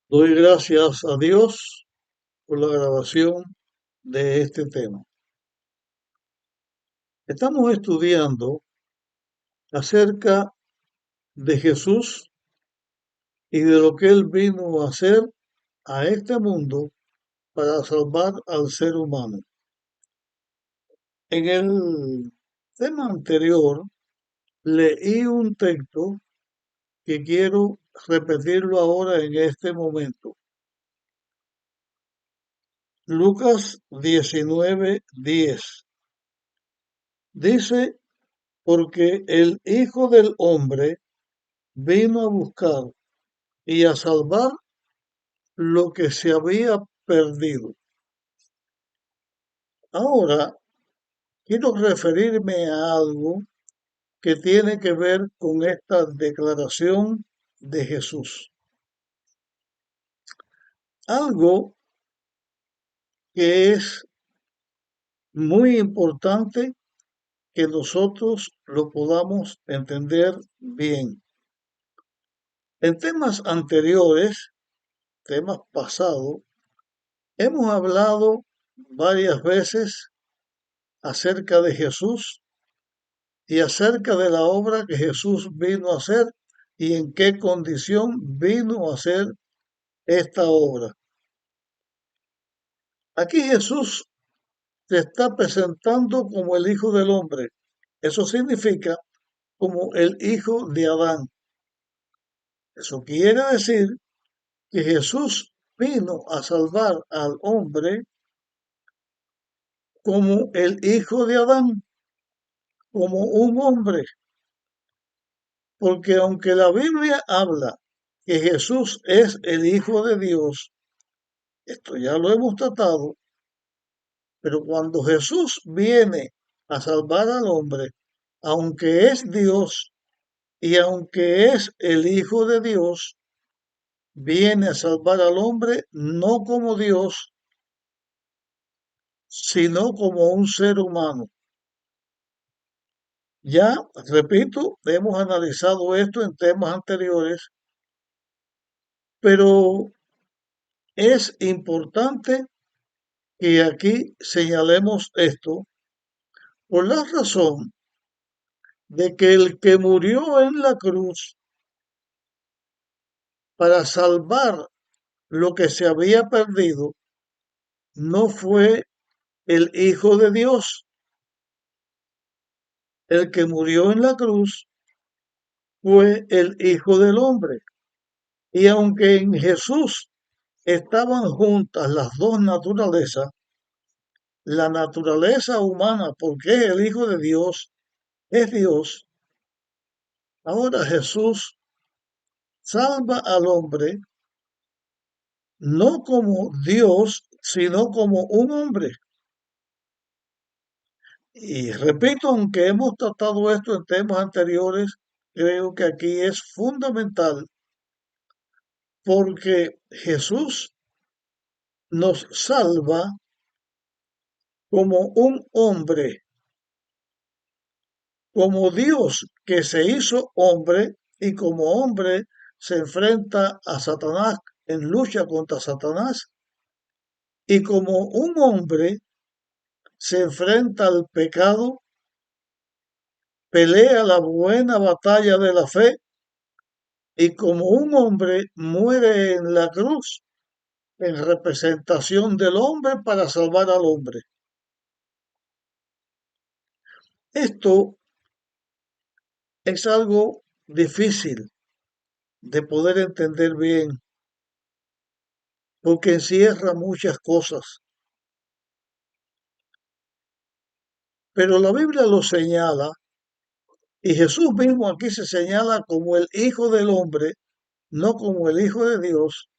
Doy gracias a Dios por la grabación de este tema. Estamos estudiando acerca de Jesús y de lo que Él vino a hacer a este mundo para salvar al ser humano. En el tema anterior leí un texto que quiero repetirlo ahora en este momento. Lucas 19:10 dice, porque el Hijo del Hombre vino a buscar y a salvar lo que se había perdido. Ahora quiero referirme a algo que tiene que ver con esta declaración de Jesús. Algo que es muy importante que nosotros lo podamos entender bien. En temas anteriores, temas pasados, hemos hablado varias veces acerca de Jesús y acerca de la obra que Jesús vino a hacer y en qué condición vino a hacer esta obra. Aquí Jesús se está presentando como el Hijo del Hombre. Eso significa como el Hijo de Adán. Eso quiere decir que Jesús vino a salvar al hombre como el Hijo de Adán, como un hombre. Porque aunque la Biblia habla que Jesús es el Hijo de Dios, esto ya lo hemos tratado, pero cuando Jesús viene a salvar al hombre, aunque es Dios y aunque es el Hijo de Dios, viene a salvar al hombre no como Dios, sino como un ser humano. Ya, repito, hemos analizado esto en temas anteriores, pero es importante que aquí señalemos esto por la razón de que el que murió en la cruz para salvar lo que se había perdido no fue el Hijo de Dios. El que murió en la cruz fue el Hijo del Hombre. Y aunque en Jesús estaban juntas las dos naturalezas, la naturaleza humana, porque es el Hijo de Dios, es Dios, ahora Jesús salva al hombre no como Dios, sino como un hombre. Y repito, aunque hemos tratado esto en temas anteriores, creo que aquí es fundamental porque Jesús nos salva como un hombre, como Dios que se hizo hombre y como hombre se enfrenta a Satanás en lucha contra Satanás y como un hombre se enfrenta al pecado, pelea la buena batalla de la fe y como un hombre muere en la cruz en representación del hombre para salvar al hombre. Esto es algo difícil de poder entender bien porque encierra muchas cosas, pero la Biblia lo señala y Jesús mismo aquí se señala como el Hijo del Hombre, no como el Hijo de Dios,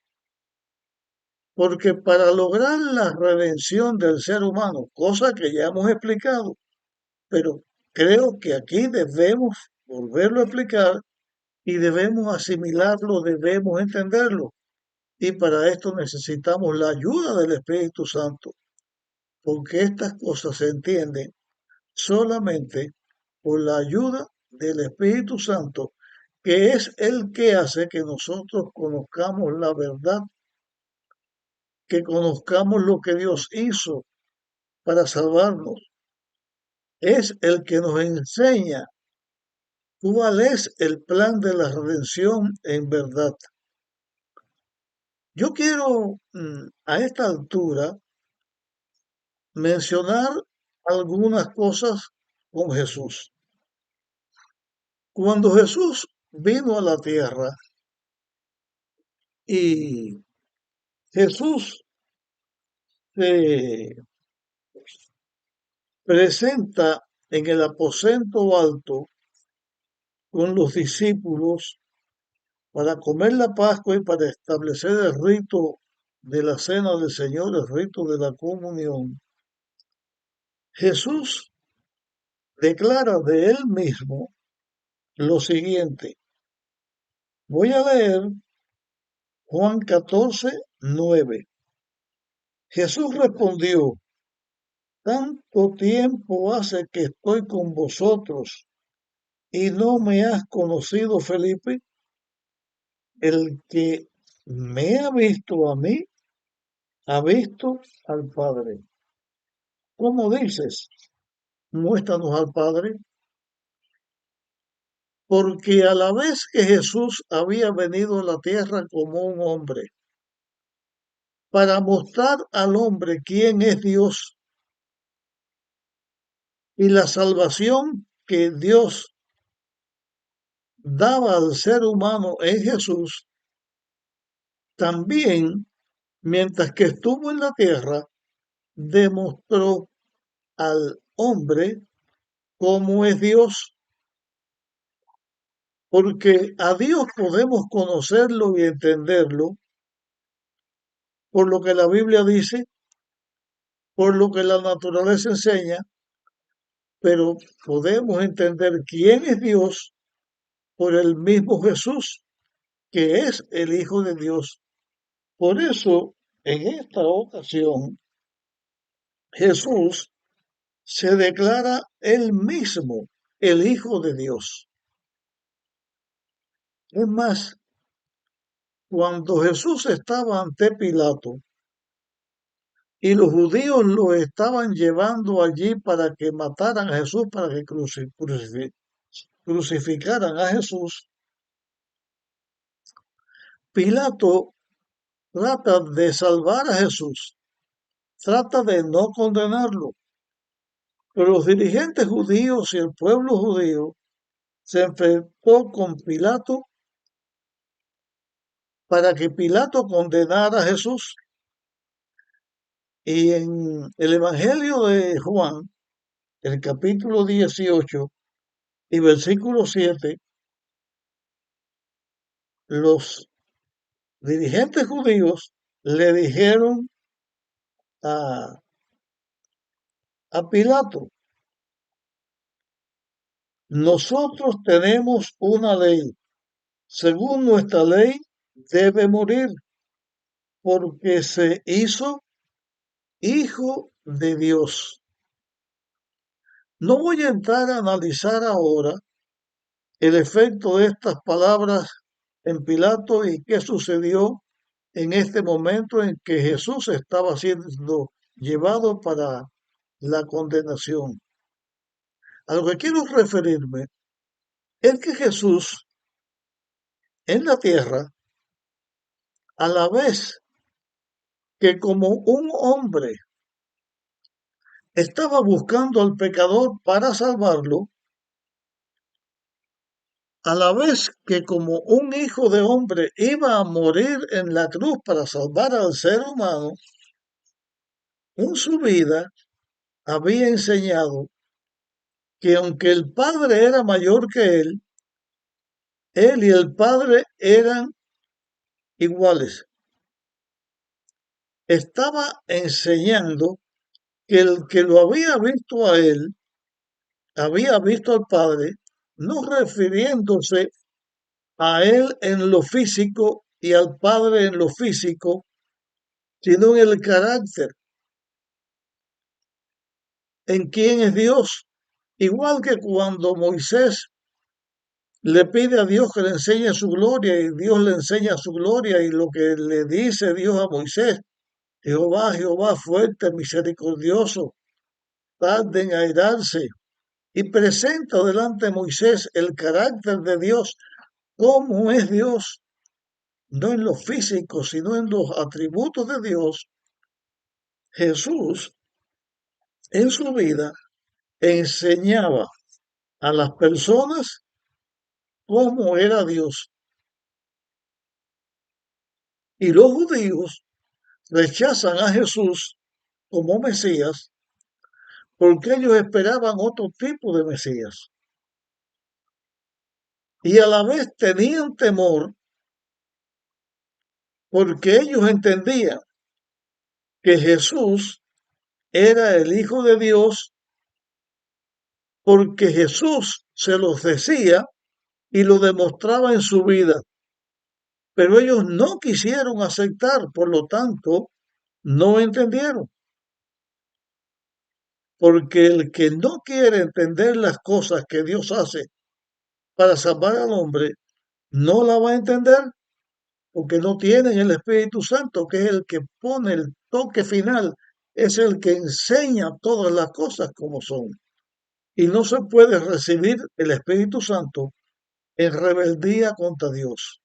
porque para lograr la redención del ser humano, cosa que ya hemos explicado, pero creo que aquí debemos volverlo a explicar y debemos asimilarlo, debemos entenderlo. Y para esto necesitamos la ayuda del Espíritu Santo, porque estas cosas se entienden solamente por la ayuda del Espíritu Santo, que es el que hace que nosotros conozcamos la verdad que conozcamos lo que Dios hizo para salvarnos. Es el que nos enseña cuál es el plan de la redención en verdad. Yo quiero a esta altura mencionar algunas cosas con Jesús. Cuando Jesús vino a la tierra y Jesús se presenta en el aposento alto con los discípulos para comer la Pascua y para establecer el rito de la cena del Señor, el rito de la comunión. Jesús declara de él mismo lo siguiente. Voy a leer Juan 14:9. Jesús respondió, tanto tiempo hace que estoy con vosotros y no me has conocido, Felipe. El que me ha visto a mí, ha visto al Padre. ¿Cómo dices? Muéstranos al Padre. Porque a la vez que Jesús había venido a la tierra como un hombre, para mostrar al hombre quién es Dios y la salvación que Dios daba al ser humano en Jesús, también, mientras que estuvo en la tierra, demostró al hombre cómo es Dios, porque a Dios podemos conocerlo y entenderlo por lo que la Biblia dice, por lo que la naturaleza enseña, pero podemos entender quién es Dios por el mismo Jesús, que es el Hijo de Dios. Por eso, en esta ocasión, Jesús se declara él mismo el Hijo de Dios. Es más, cuando Jesús estaba ante Pilato y los judíos lo estaban llevando allí para que mataran a Jesús, para que crucificaran a Jesús, Pilato trata de salvar a Jesús, trata de no condenarlo, pero los dirigentes judíos y el pueblo judío se enfrentó con Pilato para que Pilato condenara a Jesús. Y en el Evangelio de Juan, el capítulo 18 y versículo 7, los dirigentes judíos le dijeron a, a Pilato, nosotros tenemos una ley, según nuestra ley debe morir porque se hizo hijo de Dios. No voy a entrar a analizar ahora el efecto de estas palabras en Pilato y qué sucedió en este momento en que Jesús estaba siendo llevado para la condenación. A lo que quiero referirme es que Jesús en la tierra, a la vez que como un hombre estaba buscando al pecador para salvarlo, a la vez que como un hijo de hombre iba a morir en la cruz para salvar al ser humano, en su vida había enseñado que aunque el Padre era mayor que él y el Padre eran iguales. Estaba enseñando que el que lo había visto a él, había visto al Padre, no refiriéndose a él en lo físico y al Padre en lo físico, sino en el carácter, en quién es Dios. Igual que cuando Moisés le pide a Dios que le enseñe su gloria y Dios le enseña su gloria y lo que le dice Dios a Moisés Jehová, Jehová fuerte, misericordioso, tarde en airarse, y presenta delante de Moisés el carácter de Dios, cómo es Dios, no en lo físico, sino en los atributos de Dios. Jesús en su vida enseñaba a las personas cómo era Dios. Y los judíos rechazan a Jesús como Mesías porque ellos esperaban otro tipo de Mesías. Y a la vez tenían temor porque ellos entendían que Jesús era el Hijo de Dios porque Jesús se los decía y lo demostraba en su vida. Pero ellos no quisieron aceptar, por lo tanto, no entendieron. Porque el que no quiere entender las cosas que Dios hace para salvar al hombre, no la va a entender porque no tienen el Espíritu Santo, que es el que pone el toque final, es el que enseña todas las cosas como son. Y no se puede recibir el Espíritu Santo en rebeldía contra Dios.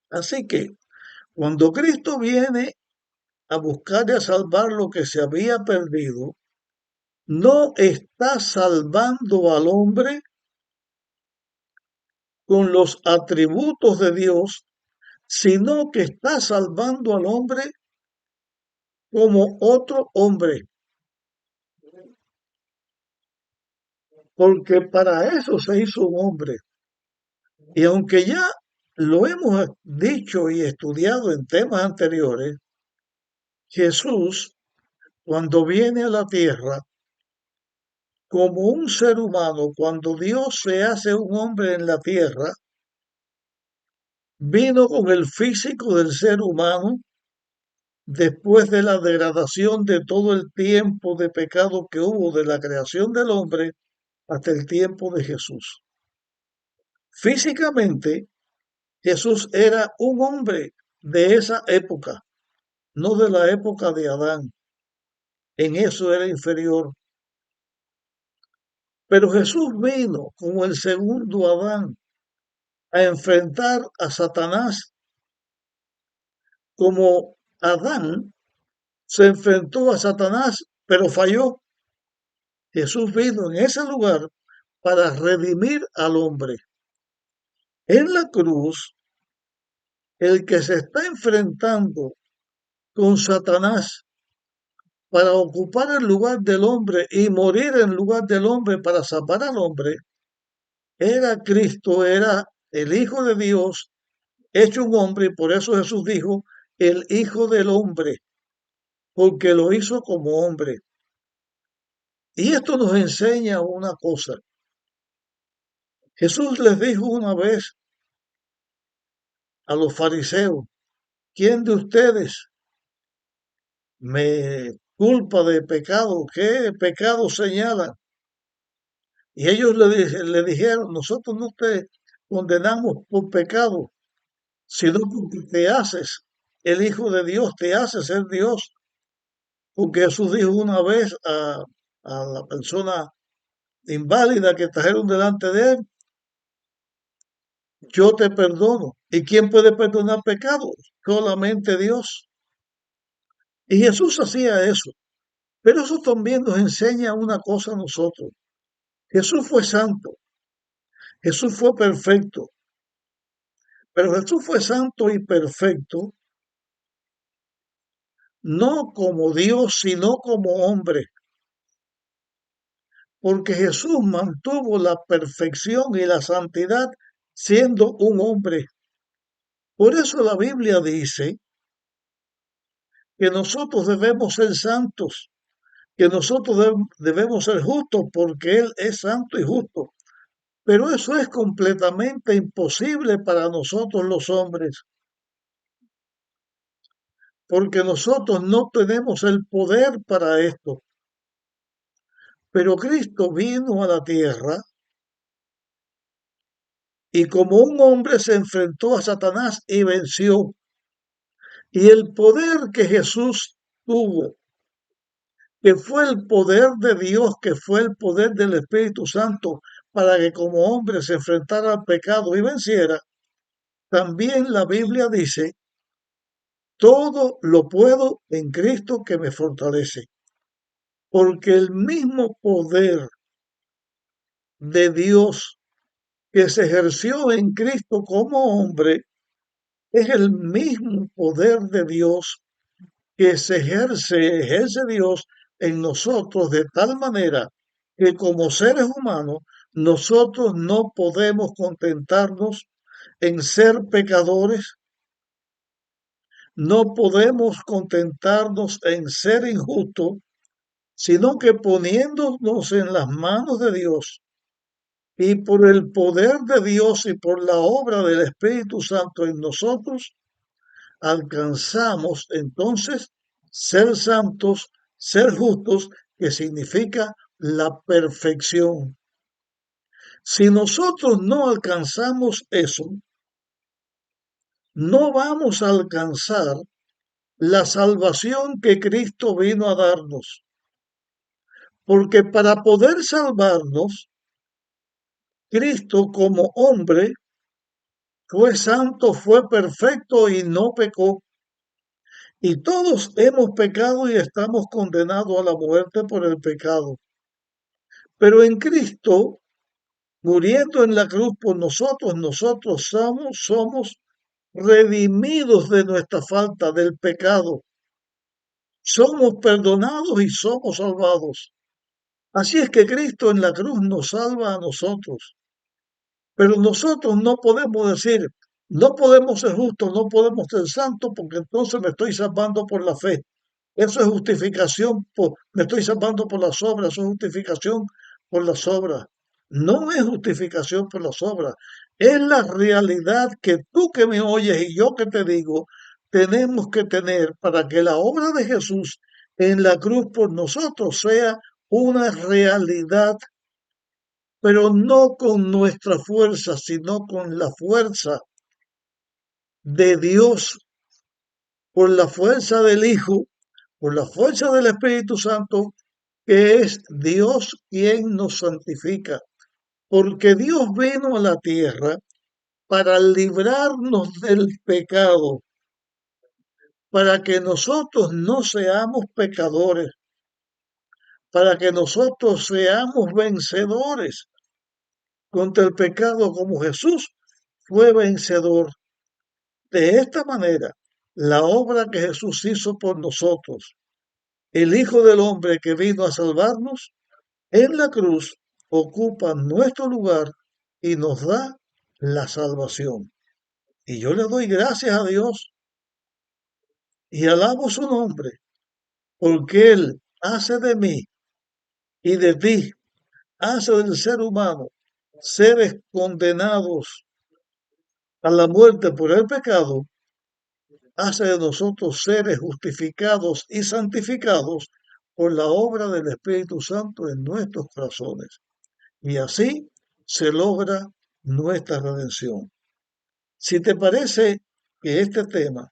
Así que cuando Cristo viene a buscar y a salvar lo que se había perdido, no está salvando al hombre con los atributos de Dios, sino que está salvando al hombre como otro hombre. Porque para eso se hizo un hombre. Y aunque ya lo hemos dicho y estudiado en temas anteriores, Jesús, cuando viene a la tierra, como un ser humano, cuando Dios se hace un hombre en la tierra, vino con el físico del ser humano después de la degradación de todo el tiempo de pecado que hubo de la creación del hombre hasta el tiempo de Jesús. Físicamente, Jesús era un hombre de esa época, no de la época de Adán. En eso era inferior. Pero Jesús vino como el segundo Adán a enfrentar a Satanás como Adán se enfrentó a Satanás, pero falló. Jesús vino en ese lugar para redimir al hombre. En la cruz, el que se está enfrentando con Satanás para ocupar el lugar del hombre y morir en lugar del hombre para salvar al hombre, era Cristo, era el Hijo de Dios, hecho un hombre, y por eso Jesús dijo, el Hijo del Hombre, porque lo hizo como hombre. Y esto nos enseña una cosa. Jesús les dijo una vez a los fariseos, ¿quién de ustedes me culpa de pecado? ¿Qué pecado señalan? Y ellos le dijeron, nosotros no te condenamos por pecado, sino porque te haces el Hijo de Dios, te haces ser Dios. Porque Jesús dijo una vez a la persona inválida que trajeron delante de él, yo te perdono. ¿Y quién puede perdonar pecados? Solamente Dios. Y Jesús hacía eso. Pero eso también nos enseña una cosa a nosotros. Jesús fue santo, Jesús fue perfecto, pero Jesús fue santo y perfecto no como Dios, sino como hombre, porque Jesús mantuvo la perfección y la santidad siendo un hombre. Por eso la Biblia dice que nosotros debemos ser santos, que nosotros debemos ser justos porque Él es santo y justo. Pero eso es completamente imposible para nosotros los hombres, porque nosotros no tenemos el poder para esto. Pero Cristo vino a la tierra y como un hombre se enfrentó a Satanás y venció. Y el poder que Jesús tuvo, que fue el poder de Dios, que fue el poder del Espíritu Santo, para que como hombre se enfrentara al pecado y venciera, también la Biblia dice, todo lo puedo en Cristo que me fortalece. Porque el mismo poder de Dios que se ejerció en Cristo como hombre es el mismo poder de Dios que ejerce Dios en nosotros de tal manera que como seres humanos nosotros no podemos contentarnos en ser pecadores, no podemos contentarnos en ser injustos, sino que poniéndonos en las manos de Dios y por el poder de Dios y por la obra del Espíritu Santo en nosotros, alcanzamos entonces ser santos, ser justos, que significa la perfección. Si nosotros no alcanzamos eso, no vamos a alcanzar la salvación que Cristo vino a darnos. Porque para poder salvarnos, Cristo como hombre fue santo, fue perfecto y no pecó. Y todos hemos pecado y estamos condenados a la muerte por el pecado. Pero en Cristo, muriendo en la cruz por nosotros, nosotros somos redimidos de nuestra falta del pecado. Somos perdonados y somos salvados. Así es que Cristo en la cruz nos salva a nosotros. Pero nosotros no podemos decir, no podemos ser justos, no podemos ser santos, porque entonces me estoy salvando por la fe. Eso es justificación, me estoy salvando por las obras, eso es justificación por las obras. No es justificación por las obras, es la realidad que tú que me oyes y yo que te digo, tenemos que tener para que la obra de Jesús en la cruz por nosotros sea una realidad, pero no con nuestra fuerza, sino con la fuerza de Dios, por la fuerza del Hijo, por la fuerza del Espíritu Santo, que es Dios quien nos santifica. Porque Dios vino a la tierra para librarnos del pecado, para que nosotros no seamos pecadores, para que nosotros seamos vencedores contra el pecado como Jesús fue vencedor. De esta manera, la obra que Jesús hizo por nosotros, el Hijo del Hombre que vino a salvarnos, en la cruz ocupa nuestro lugar y nos da la salvación. Y yo le doy gracias a Dios y alabo su nombre, porque Él hace de mí y de ti, hace del ser humano seres condenados a la muerte por el pecado, hace de nosotros seres justificados y santificados por la obra del Espíritu Santo en nuestros corazones. Y así se logra nuestra redención. Si te parece que este tema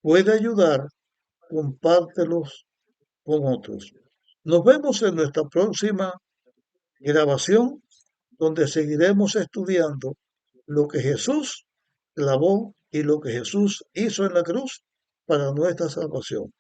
puede ayudar, compártelos con otros. Nos vemos en nuestra próxima grabación, donde seguiremos estudiando lo que Jesús clavó y lo que Jesús hizo en la cruz para nuestra salvación.